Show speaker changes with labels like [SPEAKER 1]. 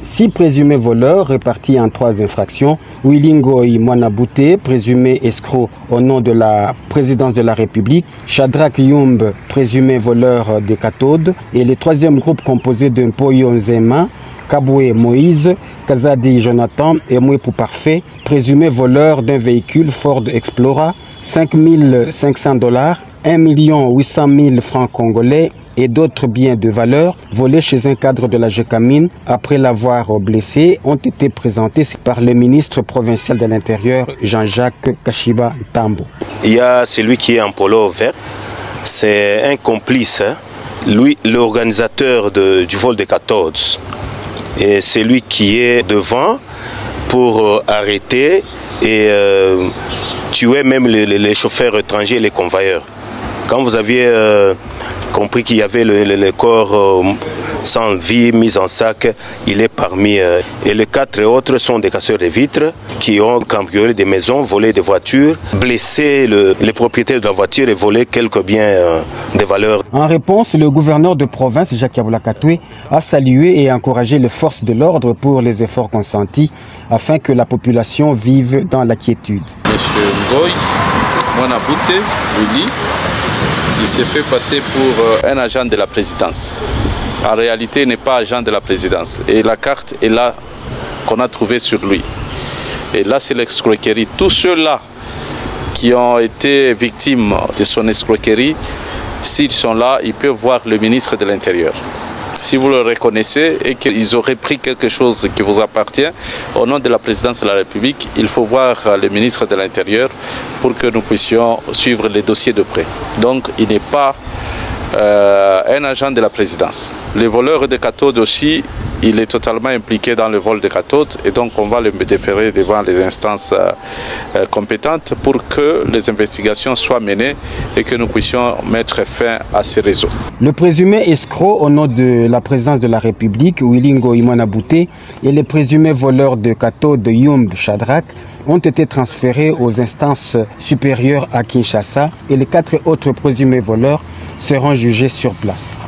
[SPEAKER 1] 6 présumés voleurs répartis en 3 infractions. Wilingo Imwanabouté, présumé escroc au nom de la présidence de la République. Shadrach Yumb, présumé voleur de cathodes. Et le 3e groupe composé de Mpoyo Nzema, Kaboué Moïse, Kazadi Jonathan et Mouepou Parfait, présumé voleur d'un véhicule Ford Explorer, 5 500 $, 1 800 000 francs congolais et d'autres biens de valeur volés chez un cadre de la Gécamine après l'avoir blessé ont été présentés par le ministre provincial de l'Intérieur Jean-Jacques Kashiba Tambo.
[SPEAKER 2] Il y a celui qui est en polo vert, c'est un complice, lui l'organisateur du vol des cathodes. Et c'est lui qui est devant pour arrêter et tuer même les chauffeurs étrangers et les convoyeurs. Quand vous aviez compris qu'il y avait le corps sans vie mis en sac, il est parmi et les 4 autres sont des casseurs de vitres qui ont cambriolé des maisons, volé des voitures, blessé les propriétaires de la voiture et volé quelques biens de valeur.
[SPEAKER 1] En réponse, le gouverneur de province, Jacques Yaboula Katoué, a salué et encouragé les forces de l'ordre pour les efforts consentis afin que la population vive dans la quiétude.
[SPEAKER 3] Monsieur Ngoy Mwanabouté, Willy, il s'est fait passer pour un agent de la présidence. En réalité, il n'est pas agent de la présidence. Et la carte est là qu'on a trouvée sur lui. Et là, c'est l'escroquerie. Tous ceux-là qui ont été victimes de son escroquerie, s'ils sont là, ils peuvent voir le ministre de l'Intérieur. Si vous le reconnaissez et qu'ils auraient pris quelque chose qui vous appartient, au nom de la présidence de la République, il faut voir le ministre de l'Intérieur pour que nous puissions suivre les dossiers de près. Donc, il n'est pas un agent de la présidence. Les voleurs de cathodes aussi, il est totalement impliqué dans le vol de cathodes et donc on va le déférer devant les instances compétentes pour que les investigations soient menées et que nous puissions mettre fin à ces réseaux.
[SPEAKER 1] Le présumé escroc au nom de la présidence de la République, Wilingo Imwanabouté, et les présumés voleurs de cathodes Yumb Shadrach ont été transférés aux instances supérieures à Kinshasa et les 4 autres présumés voleurs seront jugés sur place.